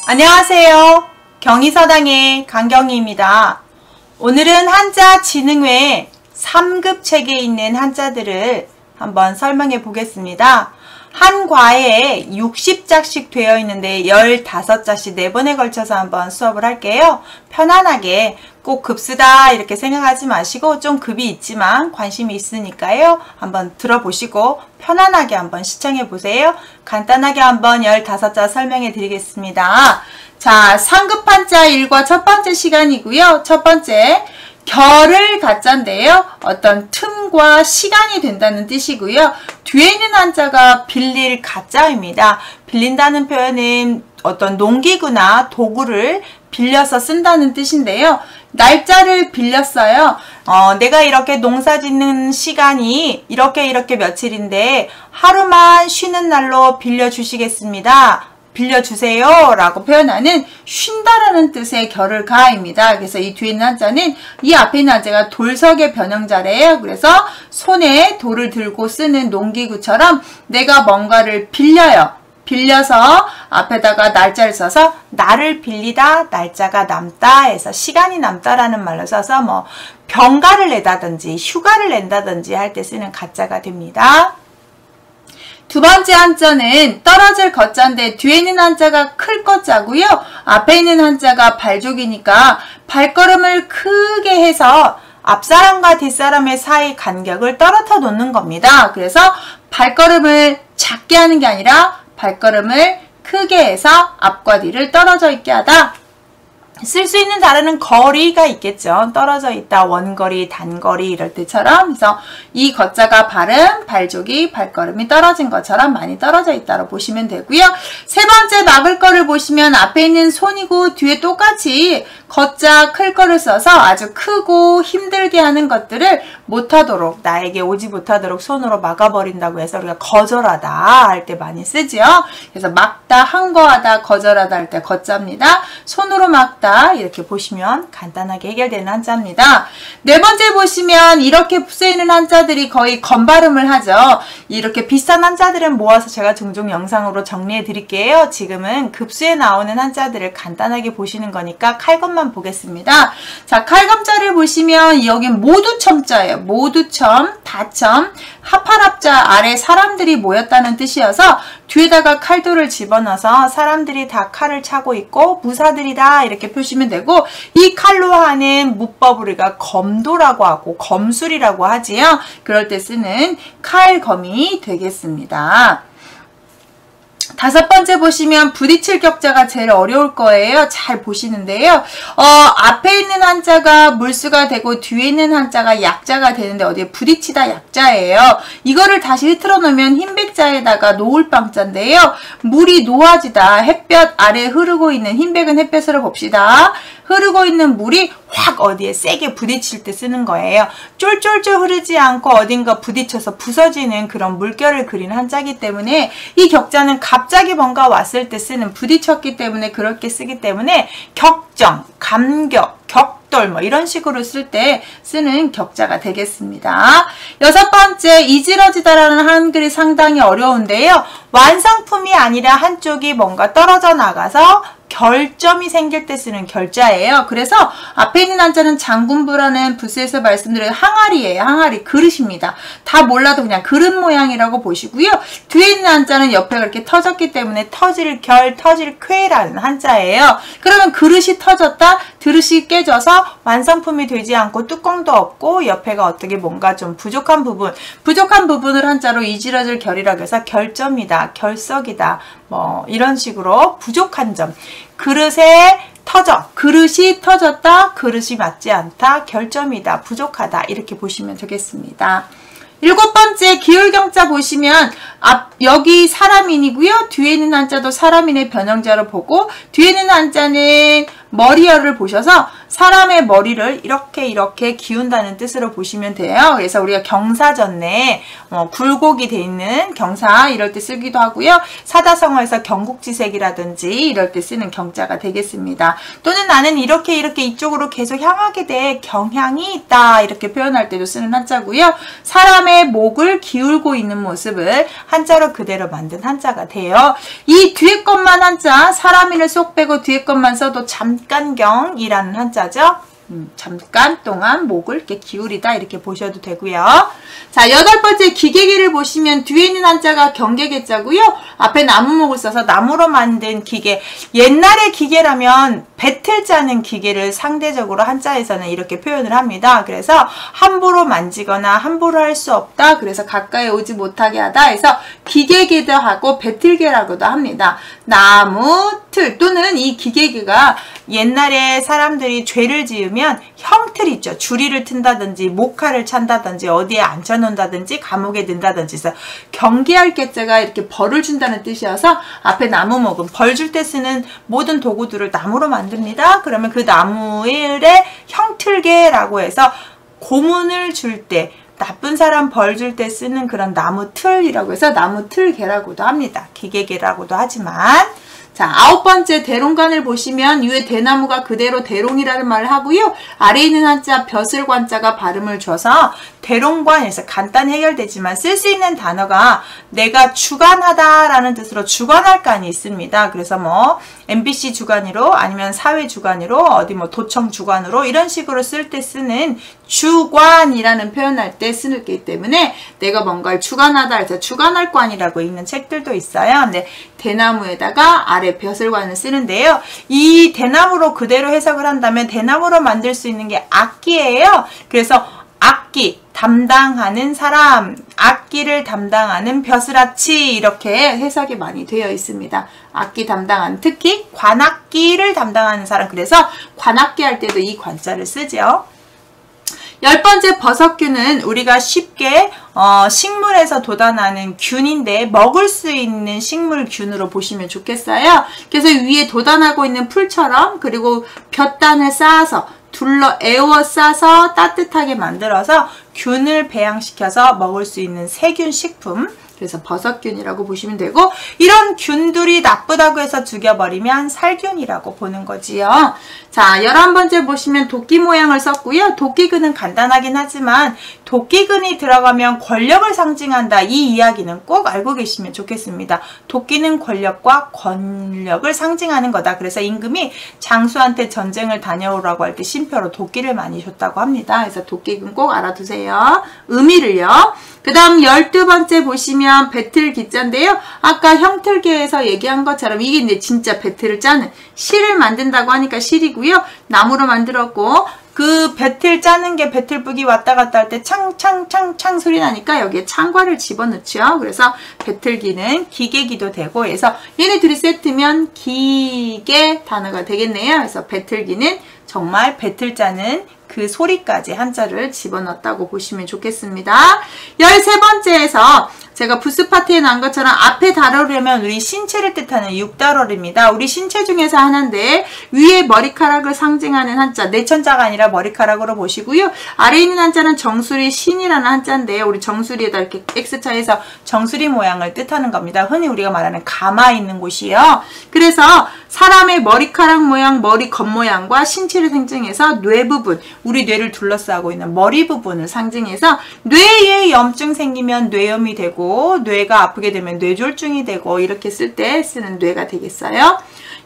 안녕하세요. 경희서당의 강경희입니다. 오늘은 한자 진흥회 3급 책에 있는 한자들을 한번 설명해 보겠습니다. 한 과에 60자씩 되어 있는데 15자씩 4번에 걸쳐서 한번 수업을 할게요. 편안하게 꼭 급수다 이렇게 생각하지 마시고 좀 급이 있지만 관심이 있으니까요. 한번 들어보시고 편안하게 한번 시청해 보세요. 간단하게 한번 15자 설명해 드리겠습니다. 자, 상급 한자 1과 첫 번째 시간이고요. 첫 번째 결을 가짜인데요. 어떤 틈과 시간이 된다는 뜻이고요. 뒤에 있는 한자가 빌릴 가짜입니다. 빌린다는 표현은 어떤 농기구나 도구를 빌려서 쓴다는 뜻인데요. 날짜를 빌렸어요. 내가 이렇게 농사 짓는 시간이 이렇게 며칠인데 하루만 쉬는 날로 빌려주시겠습니다. 빌려주세요 라고 표현하는 쉰다라는 뜻의 결을 가입니다. 그래서 이 뒤에 있는 한자는 이 앞에 있는 한자가 돌석의 변형자래요. 그래서 손에 돌을 들고 쓰는 농기구처럼 내가 뭔가를 빌려요. 빌려서 앞에다가 날짜를 써서 날을 빌리다 날짜가 남다 해서 시간이 남다라는 말로 써서 뭐 병가를 내다든지 휴가를 낸다든지 할 때 쓰는 가짜가 됩니다. 두 번째 한자는 떨어질 거자인데 뒤에 있는 한자가 클 거자고요. 앞에 있는 한자가 발족이니까 발걸음을 크게 해서 앞사람과 뒷사람의 사이 간격을 떨어져 놓는 겁니다. 그래서 발걸음을 작게 하는 게 아니라 발걸음을 크게 해서 앞과 뒤를 떨어져 있게 하다. 쓸 수 있는 단어는 거리가 있겠죠. 떨어져 있다, 원거리, 단거리 이럴 때처럼. 그래서 이 거자가 발음, 발족이 발걸음이 떨어진 것처럼 많이 떨어져 있다고 보시면 되고요. 세 번째 막을 거를 보시면 앞에 있는 손이고 뒤에 똑같이 거자 클 거를 써서 아주 크고 힘들게 하는 것들을 못하도록 나에게 오지 못하도록 손으로 막아버린다고 해서 우리가 거절하다 할 때 많이 쓰죠. 그래서 막다, 항거하다, 거절하다 할 때 거자입니다. 손으로 막다 이렇게 보시면 간단하게 해결되는 한자입니다. 네 번째 보시면 이렇게 쓰이는 한자들이 거의 건발음을 하죠. 이렇게 비슷한 한자들은 모아서 제가 종종 영상으로 정리해 드릴게요. 지금은 급수에 나오는 한자들을 간단하게 보시는 거니까 칼검만 보겠습니다. 자, 칼검자를 보시면 여긴 모두첨자예요. 모두첨, 다첨, 합할합자 아래 사람들이 모였다는 뜻이어서 뒤에다가 칼도를 집어넣어서 사람들이 다 칼을 차고 있고 무사들이다 이렇게 표시면 되고, 이 칼로 하는 무법 우리가 검도라고 하고 검술이라고 하지요. 그럴 때 쓰는 칼검이 되겠습니다. 다섯 번째 보시면 부딪힐 격자가 제일 어려울 거예요. 잘 보시는데요. 앞에 있는 한자가 물수가 되고 뒤에 있는 한자가 약자가 되는데 어디에 부딪히다 약자예요. 이거를 다시 흐트러 놓으면 흰백자에다가 노을방자인데요. 물이 노아지다. 햇볕 아래 흐르고 있는 흰백은 햇볕으로 봅시다. 흐르고 있는 물이 확 어디에 세게 부딪힐 때 쓰는 거예요. 쫄쫄쫄 흐르지 않고 어딘가 부딪혀서 부서지는 그런 물결을 그리는 한자이기 때문에 이 격자는 갑자기 뭔가 왔을 때 쓰는, 부딪혔기 때문에 그렇게 쓰기 때문에 격정, 감격, 격돌 뭐 이런 식으로 쓸 때 쓰는 격자가 되겠습니다. 여섯 번째, 이지러지다라는 한글이 상당히 어려운데요. 완성품이 아니라 한쪽이 뭔가 떨어져 나가서 결점이 생길 때 쓰는 결자예요. 그래서 앞에 있는 한자는 장군부라는 부스에서 말씀드린 항아리예요. 항아리, 그릇입니다. 다 몰라도 그냥 그릇 모양이라고 보시고요. 뒤에 있는 한자는 옆에 그렇게 터졌기 때문에 터질 결, 터질 쾌라는 한자예요. 그러면 그릇이 터졌다, 그릇이 깨져서 완성품이 되지 않고 뚜껑도 없고 옆에가 어떻게 뭔가 좀 부족한 부분을 한자로 이지러질 결이라고 해서 결점이다, 결석이다, 뭐 이런 식으로 부족한 점. 그릇에 그릇이 터졌다, 그릇이 맞지 않다, 결점이다, 부족하다 이렇게 보시면 되겠습니다. 일곱 번째 기울경자 보시면 여기 사람인이고요. 뒤에 있는 한자도 사람인의 변형자로 보고 뒤에 있는 한자는 머리열을 보셔서 사람의 머리를 이렇게 기운다는 뜻으로 보시면 돼요. 그래서 우리가 경사전에 굴곡이 돼 있는 경사 이럴 때 쓰기도 하고요. 사다성어에서 경국지색이라든지 이럴 때 쓰는 경자가 되겠습니다. 또는 나는 이렇게 이쪽으로 계속 향하게 돼 경향이 있다 이렇게 표현할 때도 쓰는 한자고요. 사람의 목을 기울고 있는 모습을 한자로 그대로 만든 한자가 돼요. 이 뒤에 것만 한자 사람인을 쏙 빼고 뒤에 것만 써도 잠깐경이라는 한자죠. 잠깐 동안 목을 이렇게 기울이다 이렇게 보셔도 되고요. 자, 8번째 기계기를 보시면 뒤에 있는 한자가 경계계자고요. 앞에 나무목을 써서 나무로 만든 기계. 옛날의 기계라면 배틀 짜는 기계를 상대적으로 한자에서는 이렇게 표현을 합니다. 그래서 함부로 만지거나 함부로 할 수 없다. 그래서 가까이 오지 못하게 하다 해서 기계기도 하고 배틀계라고도 합니다. 나무, 틀 또는 이 기계기가 옛날에 사람들이 죄를 지으면 형틀 있죠. 주리를 튼다든지 목칼을 찬다든지 어디에 앉혀놓는다든지 감옥에 넣는다든지 해서 경계할 계자가 이렇게 벌을 준다는 뜻이어서 앞에 나무목은 벌 줄 때 쓰는 모든 도구들을 나무로 만듭니다. 그러면 그 나무의 형틀계라고 해서 고문을 줄 때 나쁜 사람 벌 줄 때 쓰는 그런 나무 틀이라고 해서 나무 틀계라고도 합니다. 기계계라고도 하지만 자, 9번째 대롱관을 보시면 위에 대나무가 그대로 대롱이라는 말을 하고요. 아래에 있는 한자 벼슬관자가 발음을 줘서 대롱관에서 간단히 해결되지만 쓸 수 있는 단어가 내가 주관하다라는 뜻으로 주관할관이 있습니다. 그래서 뭐 MBC 주관으로 아니면 사회 주관으로 어디 뭐 도청 주관으로 이런 식으로 쓸 때 쓰는 주관이라는 표현할 때 쓰기 때문에 내가 뭔가를 주관하다 해서 주관할관이라고 읽는 책들도 있어요. 근데 대나무에다가 아래 벼슬관을 쓰는데요. 이 대나무로 그대로 해석을 한다면 대나무로 만들 수 있는 게 악기예요. 그래서 악기 담당하는 사람, 악기를 담당하는 벼슬아치 이렇게 해석이 많이 되어 있습니다. 악기 담당하는 특히 관악기를 담당하는 사람 그래서 관악기 할 때도 이 관자를 쓰죠. 10번째 버섯균은 우리가 쉽게 식물에서 돋아나는 균인데 먹을 수 있는 식물균으로 보시면 좋겠어요. 그래서 위에 돋아나고 있는 풀처럼 그리고 볕단을 쌓아서 에워싸서 따뜻하게 만들어서 균을 배양시켜서 먹을 수 있는 세균 식품 그래서 버섯균이라고 보시면 되고 이런 균들이 나쁘다고 해서 죽여버리면 살균이라고 보는 거지요. 자, 11번째 보시면 도끼 모양을 썼고요. 도끼근은 간단하긴 하지만 도끼근이 들어가면 권력을 상징한다. 이 이야기는 꼭 알고 계시면 좋겠습니다. 도끼는 권력과 권력을 상징하는 거다. 그래서 임금이 장수한테 전쟁을 다녀오라고 할 때 신표로 도끼를 많이 줬다고 합니다. 그래서 도끼근 꼭 알아두세요. 의미를요. 그 다음 12번째 보시면 배틀 기자인데요. 아까 형틀계에서 얘기한 것처럼 이게 이제 진짜 배틀을 짜는 실을 만든다고 하니까 실이고요. 나무로 만들었고 그 배틀 짜는 게 배틀북이 왔다 갔다 할 때 창 소리 나니까 여기에 창과를 집어넣죠. 그래서 배틀기는 기계기도 되고 그래서 얘네 둘이 세트면 기계 단어가 되겠네요. 그래서 배틀기는 정말 배틀 짜는 그 소리까지 한자를 집어넣었다고 보시면 좋겠습니다. 13번째에서 제가 부스 파트에 나온 것처럼 앞에 다루려면 우리 신체를 뜻하는 육다러입니다. 우리 신체 중에서 하나인데 위에 머리카락을 상징하는 한자 내천자가 아니라 머리카락으로 보시고요. 아래에 있는 한자는 정수리 신이라는 한자인데요. 우리 정수리에다 이렇게 X자에서 정수리 모양을 뜻하는 겁니다. 흔히 우리가 말하는 가마 있는 곳이요. 그래서 사람의 머리카락 모양, 머리 겉모양과 신체를 상징해서 뇌 부분, 우리 뇌를 둘러싸고 있는 머리 부분을 상징해서 뇌에 염증 생기면 뇌염이 되고 뇌가 아프게 되면 뇌졸중이 되고 이렇게 쓸 때 쓰는 뇌가 되겠어요.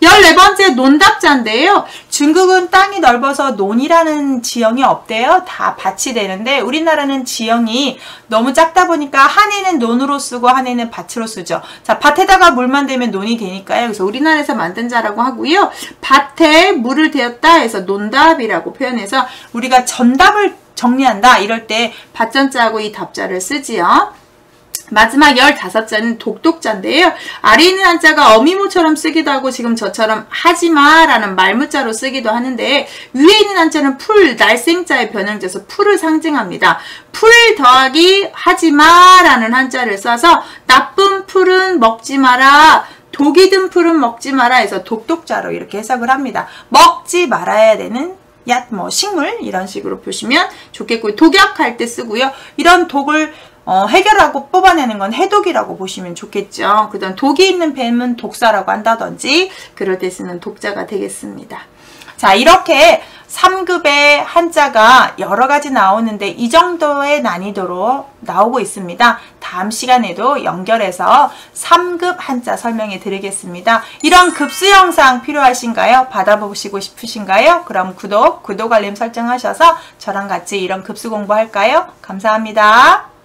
14번째 논답자인데요. 중국은 땅이 넓어서 논이라는 지형이 없대요. 다 밭이 되는데 우리나라는 지형이 너무 작다 보니까 한 해는 논으로 쓰고 한 해는 밭으로 쓰죠. 자, 밭에다가 물만 대면 논이 되니까요. 그래서 우리나라에서 만든 자라고 하고요. 밭에 물을 대었다 해서 논답이라고 표현해서 우리가 전답을 정리한다 이럴 때 밭전자하고 이 답자를 쓰지요. 마지막 15자는 독독자인데요. 아래에 있는 한자가 어미모처럼 쓰기도 하고 지금 저처럼 하지마라는 말무자로 쓰기도 하는데 위에 있는 한자는 풀, 날생자의 변형돼서 풀을 상징합니다. 풀 더하기 하지마라는 한자를 써서 나쁜 풀은 먹지 마라. 독이 든 풀은 먹지 마라 해서 독독자로 이렇게 해석을 합니다. 먹지 말아야 되는 식물 이런 식으로 보시면 좋겠고요. 독약할 때 쓰고요. 이런 독을 해결하고 뽑아내는 건 해독이라고 보시면 좋겠죠. 그다음 독이 있는 뱀은 독사라고 한다든지 그럴 때 쓰는 독자가 되겠습니다. 자, 이렇게 3급의 한자가 여러 가지 나오는데 이 정도의 난이도로 나오고 있습니다. 다음 시간에도 연결해서 3급 한자 설명해 드리겠습니다. 이런 급수 영상 필요하신가요? 받아보시고 싶으신가요? 그럼 구독 알림 설정하셔서 저랑 같이 이런 급수 공부할까요? 감사합니다.